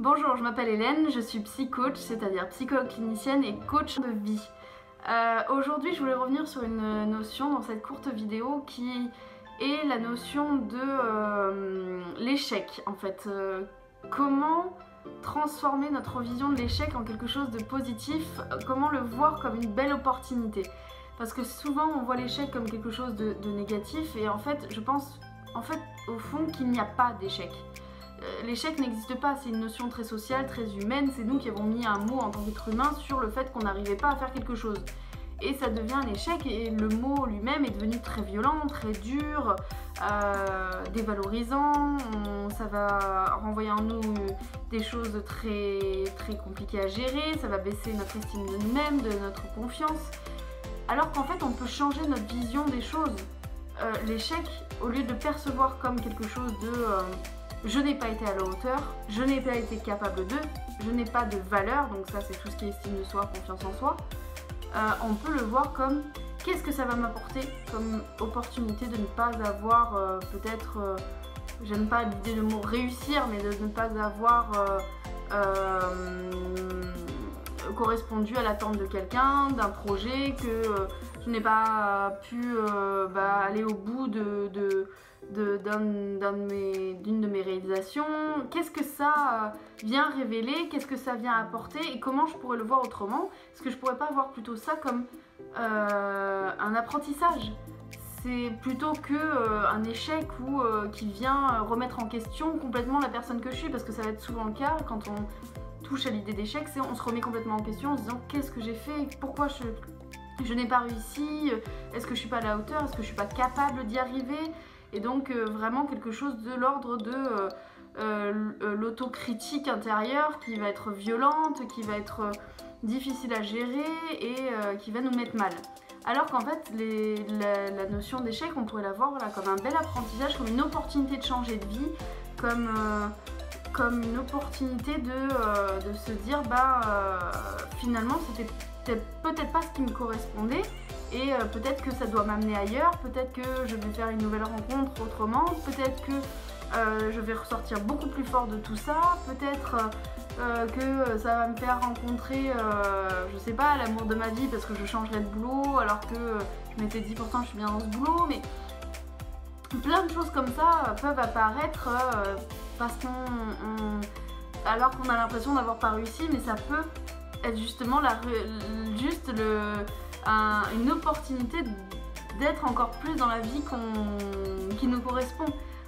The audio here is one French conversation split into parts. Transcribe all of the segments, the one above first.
Bonjour, je m'appelle Hélène, je suis psy-coach, c'est-à-dire psychologue clinicienne et coach de vie. Aujourd'hui, je voulais revenir sur une notion dans cette courte vidéo qui est la notion de l'échec en fait. Comment transformer notre vision de l'échec en quelque chose de positif, comment le voir comme une belle opportunité. Parce que souvent on voit l'échec comme quelque chose de négatif et en fait je pense au fond qu'il n'y a pas d'échec. L'échec n'existe pas, c'est une notion très sociale, très humaine, c'est nous qui avons mis un mot en tant qu'être humain sur le fait qu'on n'arrivait pas à faire quelque chose. Et ça devient un échec et le mot lui-même est devenu très violent, très dur, dévalorisant, ça va renvoyer en nous des choses très compliquées à gérer, ça va baisser notre estime de nous-mêmes, de notre confiance. Alors qu'en fait on peut changer notre vision des choses. L'échec, au lieu de le percevoir comme quelque chose de je n'ai pas été à la hauteur, je n'ai pas été capable de, je n'ai pas de valeur, donc ça c'est tout ce qui est estime de soi, confiance en soi, on peut le voir comme qu'est-ce que ça va m'apporter comme opportunité de ne pas avoir peut-être, j'aime pas l'idée de mot réussir, mais de ne pas avoir correspondu à l'attente de quelqu'un, d'un projet, que je n'ai pas pu aller au bout d'une de mes réalisations. Qu'est-ce que ça vient révéler, qu'est-ce que ça vient apporter et comment je pourrais le voir autrement? Est-ce que je pourrais pas voir plutôt ça comme un apprentissage? C'est plutôt qu'un échec ou qui vient remettre en question complètement la personne que je suis, parce que ça va être souvent le cas quand on touche à l'idée d'échec, c'est on se remet complètement en question en se disant qu'est-ce que j'ai fait, pourquoi je n'ai pas réussi, est-ce que je suis pas à la hauteur, est-ce que je suis pas capable d'y arriver? Et donc vraiment quelque chose de l'ordre de l'autocritique intérieure qui va être violente, qui va être difficile à gérer et qui va nous mettre mal. Alors qu'en fait la notion d'échec, on pourrait la voir voilà, comme un bel apprentissage, comme une opportunité de changer de vie, comme une opportunité de se dire finalement c'était peut-être pas ce qui me correspondait et peut-être que ça doit m'amener ailleurs, peut-être que je vais faire une nouvelle rencontre autrement, peut-être que je vais ressortir beaucoup plus fort de tout ça, peut-être que ça va me faire rencontrer, je sais pas, l'amour de ma vie parce que je changerai de boulot alors que je m'étais dit pourtant je suis bien dans ce boulot, mais plein de choses comme ça peuvent apparaître parce alors qu'on a l'impression d'avoir pas réussi, mais ça peut être justement une opportunité d'être encore plus dans la vie qui nous correspond,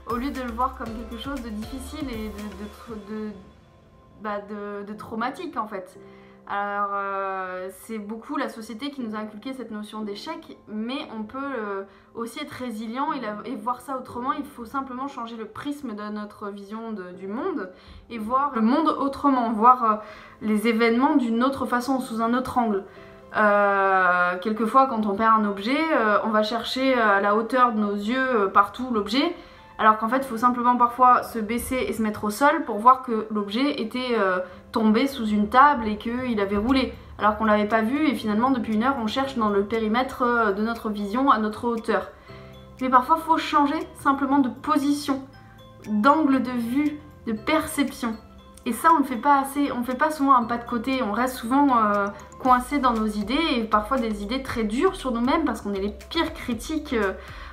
au lieu de le voir comme quelque chose de difficile et de traumatique en fait. Alors c'est beaucoup la société qui nous a inculqué cette notion d'échec, mais on peut aussi être résilient et voir ça autrement. Il faut simplement changer le prisme de notre vision du monde et voir le monde autrement, voir les événements d'une autre façon, sous un autre angle. Quelquefois quand on perd un objet, on va chercher à la hauteur de nos yeux partout l'objet, alors qu'en fait il faut simplement parfois se baisser et se mettre au sol pour voir que l'objet était tombé sous une table et qu'il avait roulé, alors qu'on l'avait pas vu et finalement depuis une heure on cherche dans le périmètre de notre vision à notre hauteur. Mais parfois il faut changer simplement de position, d'angle de vue, de perception. Et ça on ne fait pas assez, on ne fait pas souvent un pas de côté, on reste souvent coincé dans nos idées et parfois des idées très dures sur nous-mêmes parce qu'on est les pires critiques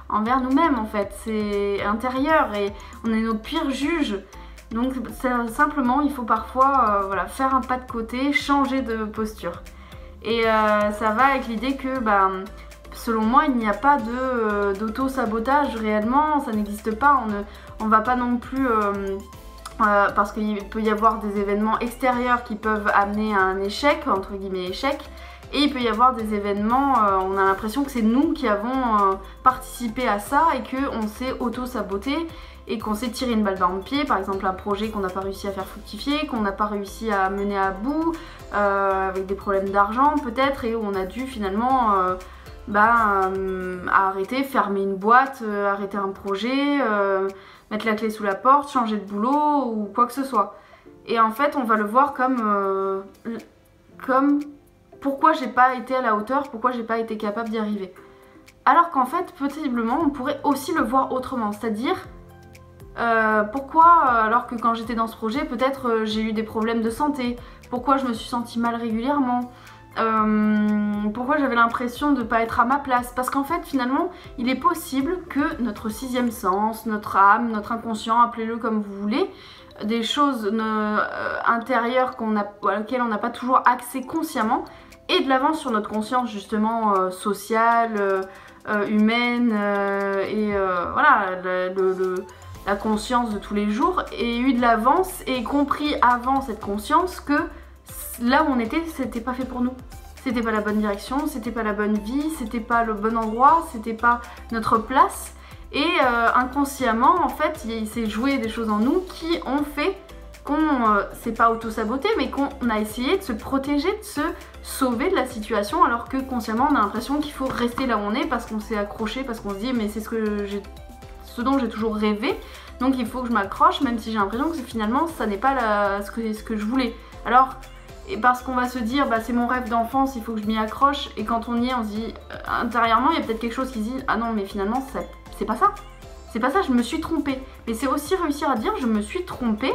envers nous-mêmes en fait, c'est intérieur et on est nos pires juges. Donc simplement il faut parfois faire un pas de côté, changer de posture. Et ça va avec l'idée que selon moi il n'y a pas d'auto-sabotage réellement, ça n'existe pas, on va pas non plus parce qu'il peut y avoir des événements extérieurs qui peuvent amener à un échec, entre guillemets échec, et il peut y avoir des événements, on a l'impression que c'est nous qui avons participé à ça et qu'on s'est auto-saboté et qu'on s'est tiré une balle dans le pied, par exemple un projet qu'on n'a pas réussi à faire fructifier, qu'on n'a pas réussi à mener à bout, avec des problèmes d'argent peut-être, et où on a dû finalement arrêter, fermer une boîte, arrêter un projet, mettre la clé sous la porte, changer de boulot ou quoi que ce soit. Et en fait on va le voir comme pourquoi j'ai pas été à la hauteur, pourquoi j'ai pas été capable d'y arriver. Alors qu'en fait, possiblement, on pourrait aussi le voir autrement, c'est-à-dire Pourquoi, alors que quand j'étais dans ce projet, peut-être j'ai eu des problèmes de santé? Pourquoi je me suis sentie mal régulièrement? Pourquoi j'avais l'impression de ne pas être à ma place? Parce qu'en fait, finalement, il est possible que notre sixième sens, notre âme, notre inconscient, appelez-le comme vous voulez, des choses intérieures auxquelles on n'a pas toujours accès consciemment, et de l'avance sur notre conscience justement sociale, humaine, et voilà, la conscience de tous les jours, et eu de l'avance et compris avant cette conscience que là où on était, c'était pas fait pour nous. C'était pas la bonne direction, c'était pas la bonne vie, c'était pas le bon endroit, c'était pas notre place. Et inconsciemment, en fait, il s'est joué des choses en nous qui ont fait qu'on s'est pas auto-saboté, mais qu'on a essayé de se protéger, de se sauver de la situation, alors que consciemment, on a l'impression qu'il faut rester là où on est parce qu'on s'est accroché, parce qu'on se dit mais c'est ce dont j'ai toujours rêvé, donc il faut que je m'accroche, même si j'ai l'impression que finalement, ça n'est pas ce que je voulais. Alors, et parce qu'on va se dire bah c'est mon rêve d'enfance, il faut que je m'y accroche, et quand on y est, on se dit intérieurement il y a peut-être quelque chose qui se dit ah non mais finalement c'est pas ça, c'est pas ça, je me suis trompée. Mais c'est aussi réussir à dire je me suis trompée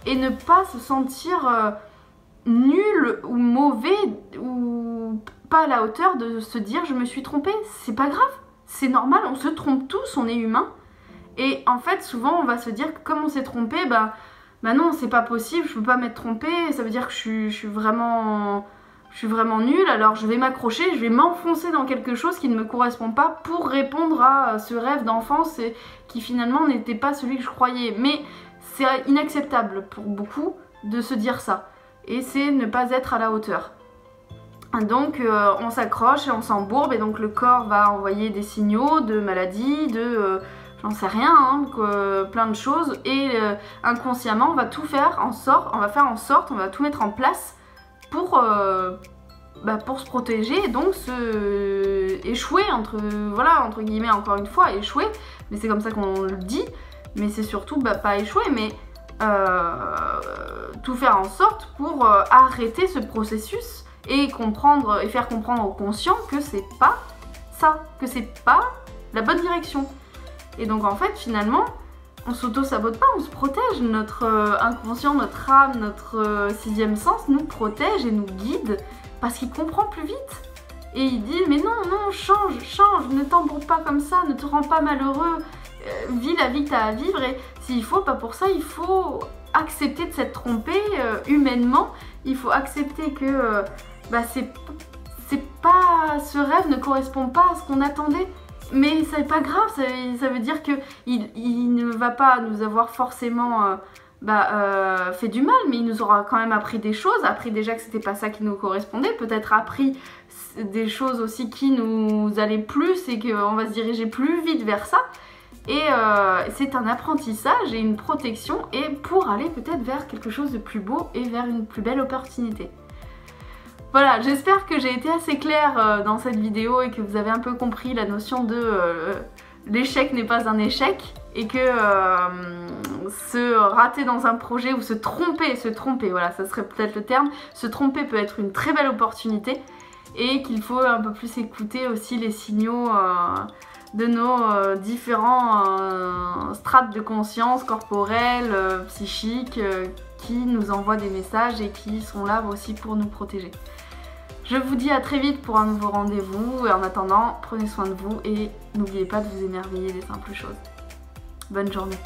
et ne pas se sentir nul ou mauvais ou pas à la hauteur de se dire je me suis trompée. C'est pas grave, c'est normal, on se trompe tous, on est humain. Et en fait souvent on va se dire que comme on s'est trompé, bah non c'est pas possible, je peux pas m'être trompée, ça veut dire que je suis vraiment nulle, alors je vais m'accrocher, je vais m'enfoncer dans quelque chose qui ne me correspond pas pour répondre à ce rêve d'enfance qui finalement n'était pas celui que je croyais. Mais c'est inacceptable pour beaucoup de se dire ça, et c'est ne pas être à la hauteur. Donc on s'accroche et on s'embourbe, et donc le corps va envoyer des signaux de maladie, j'en sais rien, hein, plein de choses, et inconsciemment on va tout faire en sorte, on va tout mettre en place pour se protéger, et donc échouer, entre guillemets, encore une fois, échouer, mais c'est comme ça qu'on le dit, mais c'est surtout pas échouer, mais tout faire en sorte pour arrêter ce processus et faire comprendre au conscient que c'est pas ça, que c'est pas la bonne direction. Et donc en fait finalement on s'auto-sabote pas, on se protège, notre inconscient, notre âme, notre sixième sens nous protège et nous guide parce qu'il comprend plus vite. Et il dit mais non, change, ne t'embourbe pas comme ça, ne te rends pas malheureux, vis la vie que t'as à vivre, et s'il faut, pas pour ça, il faut accepter de s'être trompé humainement, il faut accepter que c'est pas, ce rêve ne correspond pas à ce qu'on attendait. Mais c'est pas grave, ça veut dire qu'il ne va pas nous avoir forcément fait du mal, mais il nous aura quand même appris des choses, appris déjà que c'était pas ça qui nous correspondait, peut-être appris des choses aussi qui nous allaient plus et qu'on va se diriger plus vite vers ça. Et c'est un apprentissage et une protection, et pour aller peut-être vers quelque chose de plus beau et vers une plus belle opportunité. Voilà, j'espère que j'ai été assez claire dans cette vidéo et que vous avez un peu compris la notion de l'échec n'est pas un échec, et que se rater dans un projet ou se tromper, voilà, ça serait peut-être le terme, se tromper peut être une très belle opportunité, et qu'il faut un peu plus écouter aussi les signaux de nos différents strates de conscience corporelle, psychique, qui nous envoient des messages et qui sont là aussi pour nous protéger. Je vous dis à très vite pour un nouveau rendez-vous, et en attendant, prenez soin de vous et n'oubliez pas de vous émerveiller des simples choses. Bonne journée.